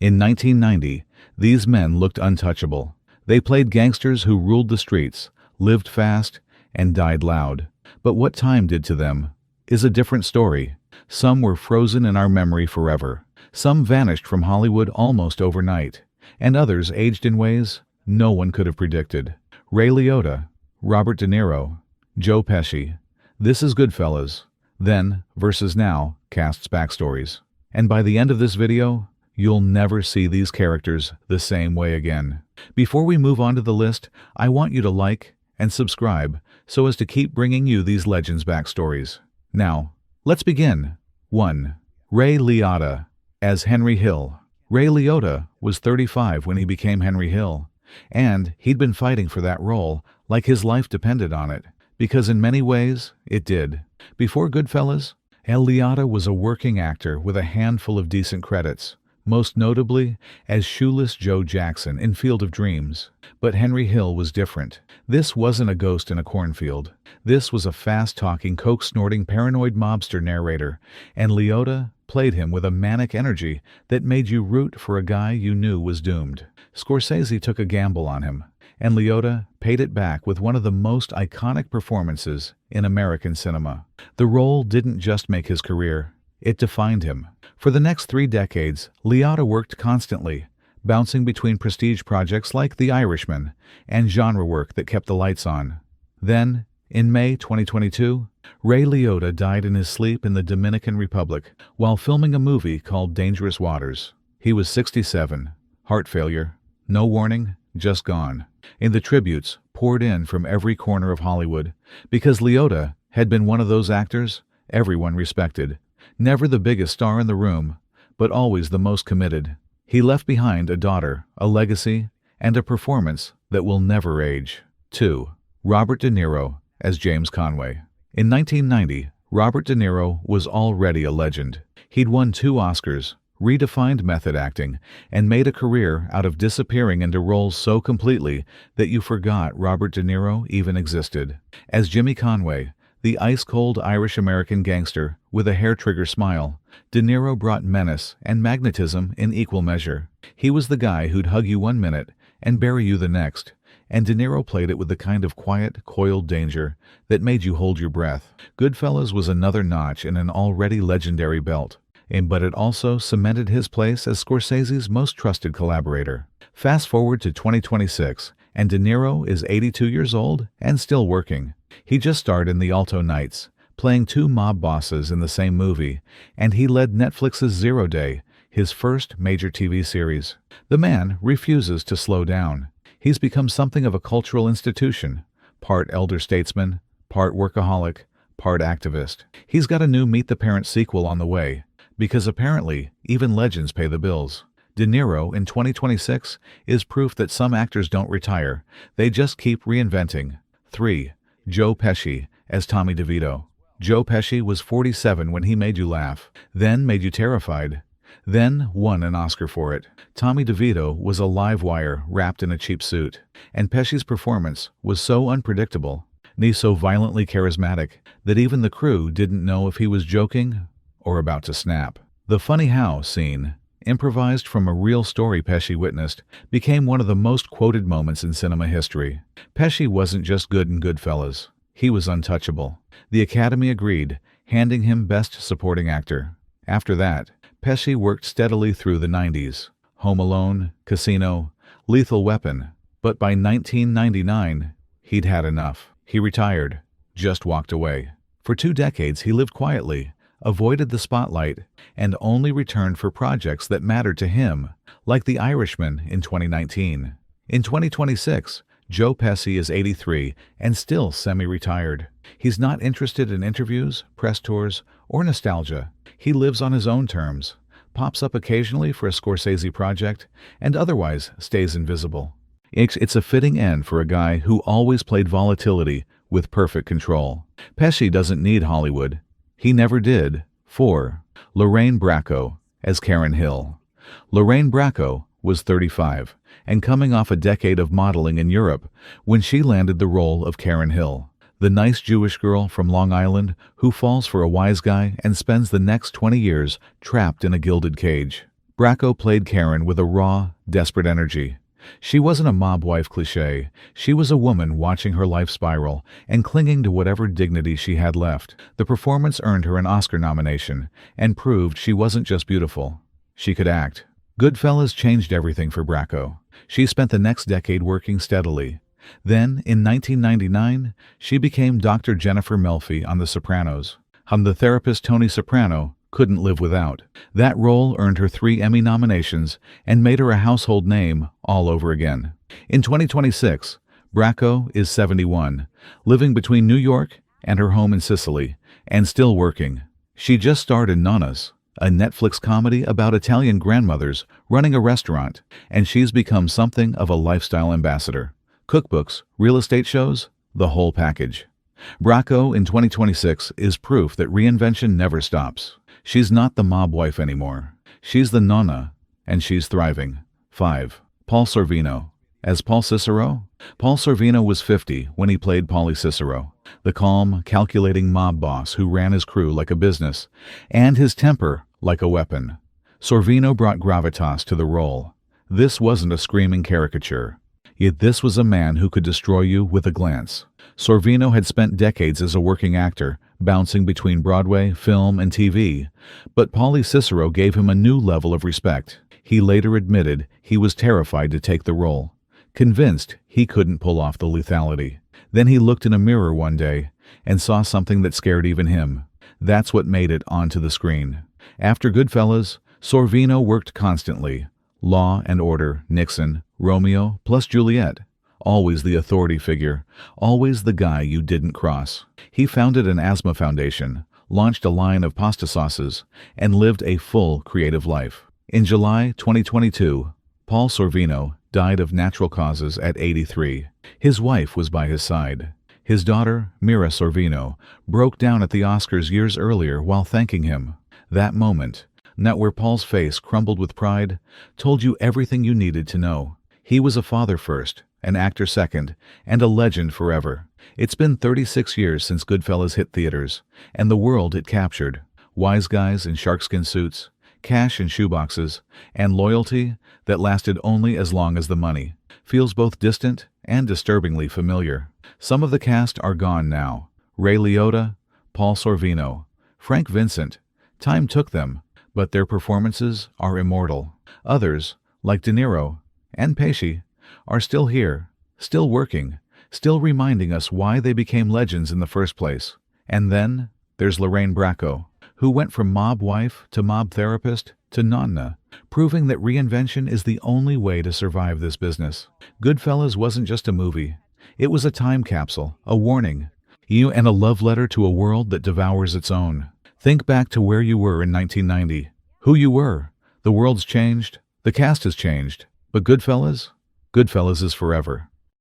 In 1990, these men looked untouchable. They played gangsters who ruled the streets, lived fast, and died loud. But what time did to them is a different story. Some were frozen in our memory forever. Some vanished from Hollywood almost overnight, and others aged in ways no one could have predicted. Ray Liotta, Robert De Niro, Joe Pesci. This is Goodfellas. Then versus now casts backstories. And by the end of this video, you'll never see these characters the same way again. Before we move on to the list, I want you to like and subscribe so as to keep bringing you these legends' backstories. Now, let's begin. 1. Ray Liotta as Henry Hill. Ray Liotta was 35 when he became Henry Hill, and he'd been fighting for that role like his life depended on it, because in many ways, it did. Before Goodfellas, Liotta was a working actor with a handful of decent credits, most notably as Shoeless Joe Jackson in Field of Dreams. But Henry Hill was different. This wasn't a ghost in a cornfield. This was a fast-talking, coke-snorting, paranoid mobster narrator, and Liotta played him with a manic energy that made you root for a guy you knew was doomed. Scorsese took a gamble on him, and Liotta paid it back with one of the most iconic performances in American cinema. The role didn't just make his career, it defined him. For the next 3 decades, Liotta worked constantly, bouncing between prestige projects like The Irishman and genre work that kept the lights on. Then, in May 2022, Ray Liotta died in his sleep in the Dominican Republic while filming a movie called Dangerous Waters. He was 67, heart failure, no warning, just gone. And the tributes poured in from every corner of Hollywood, because Liotta had been one of those actors everyone respected. Never the biggest star in the room, but always the most committed. He left behind a daughter, a legacy, and a performance that will never age. 2. Robert De Niro as James Conway. In 1990, Robert De Niro was already a legend. He'd won 2 Oscars, redefined method acting, and made a career out of disappearing into roles so completely that you forgot Robert De Niro even existed. As Jimmy Conway, the ice-cold Irish-American gangster with a hair-trigger smile, De Niro brought menace and magnetism in equal measure. He was the guy who'd hug you one minute and bury you the next, and De Niro played it with the kind of quiet, coiled danger that made you hold your breath. Goodfellas was another notch in an already legendary belt, but it also cemented his place as Scorsese's most trusted collaborator. Fast forward to 2026, and De Niro is 82 years old and still working. He just starred in The Alto Knights, playing 2 mob bosses in the same movie, and he led Netflix's Zero Day, his first major TV series. The man refuses to slow down. He's become something of a cultural institution, part elder statesman, part workaholic, part activist. He's got a new Meet the Parents sequel on the way, because apparently even legends pay the bills. De Niro in 2026 is proof that some actors don't retire, they just keep reinventing. 3. Joe Pesci as Tommy DeVito. Joe Pesci was 47 when he made you laugh, then made you terrified, then won an Oscar for it. Tommy DeVito was a live wire wrapped in a cheap suit, and Pesci's performance was so unpredictable, and so violently charismatic, that even the crew didn't know if he was joking or about to snap. The funny how scene, improvised from a real story Pesci witnessed, became one of the most quoted moments in cinema history. Pesci wasn't just good in Goodfellas. He was untouchable. The Academy agreed, handing him Best Supporting Actor. After that, Pesci worked steadily through the 90s. Home Alone, Casino, Lethal Weapon. But by 1999, he'd had enough. He retired, just walked away. For 2 decades, he lived quietly, avoided the spotlight, and only returned for projects that mattered to him, like The Irishman in 2019. In 2026, Joe Pesci is 83 and still semi-retired. He's not interested in interviews, press tours, or nostalgia. He lives on his own terms, pops up occasionally for a Scorsese project, and otherwise stays invisible. It's a fitting end for a guy who always played volatility with perfect control. Pesci doesn't need Hollywood. He never did. 4. Lorraine Bracco as Karen Hill. Lorraine Bracco was 35 and coming off a decade of modeling in Europe when she landed the role of Karen Hill, the nice Jewish girl from Long Island who falls for a wise guy and spends the next 20 years trapped in a gilded cage. Bracco played Karen with a raw, desperate energy. She wasn't a mob wife cliché. She was a woman watching her life spiral and clinging to whatever dignity she had left. The performance earned her an Oscar nomination and proved she wasn't just beautiful. She could act. Goodfellas changed everything for Bracco. She spent the next decade working steadily. Then, in 1999, she became Dr. Jennifer Melfi on The Sopranos, whom the therapist Tony Soprano couldn't live without. That role earned her 3 Emmy nominations and made her a household name all over again. In 2026, Bracco is 71, living between New York and her home in Sicily, and still working. She just starred in Nonnas, a Netflix comedy about Italian grandmothers running a restaurant, and she's become something of a lifestyle ambassador. Cookbooks, real estate shows, the whole package. Bracco in 2026 is proof that reinvention never stops. She's not the mob wife anymore. She's the nonna, and she's thriving. 5. Paul Sorvino. As Paul Cicero? Paul Sorvino was 50 when he played Paulie Cicero, the calm, calculating mob boss who ran his crew like a business, and his temper like a weapon. Sorvino brought gravitas to the role. This wasn't a screaming caricature. Yet this was a man who could destroy you with a glance. Sorvino had spent decades as a working actor, bouncing between Broadway, film, and TV, but Paulie Cicero gave him a new level of respect. He later admitted he was terrified to take the role, convinced he couldn't pull off the lethality. Then he looked in a mirror one day and saw something that scared even him. That's what made it onto the screen. After Goodfellas, Sorvino worked constantly. Law and Order, Nixon, Romeo, plus Juliet. Always the authority figure, always the guy you didn't cross. He founded an asthma foundation, launched a line of pasta sauces, and lived a full creative life. In July 2022, Paul Sorvino died of natural causes at 83. His wife was by his side. His daughter, Mira Sorvino, broke down at the Oscars years earlier while thanking him. That moment, not where Paul's face crumbled with pride, told you everything you needed to know. He was a father first, an actor second, and a legend forever. It's been 36 years since Goodfellas hit theaters, and the world it captured. Wise guys in sharkskin suits, cash in shoeboxes, and loyalty that lasted only as long as the money. Feels both distant and disturbingly familiar. Some of the cast are gone now. Ray Liotta, Paul Sorvino, Frank Vincent. Time took them, but their performances are immortal. Others, like De Niro and Pesci, are still here, still working, still reminding us why they became legends in the first place. And then there's Lorraine Bracco, who went from mob wife to mob therapist to nonna, proving that reinvention is the only way to survive this business. Goodfellas wasn't just a movie. It was a time capsule, a warning, and a love letter to a world that devours its own. Think back to where you were in 1990, who you were. The world's changed, the cast has changed, but Goodfellas is forever.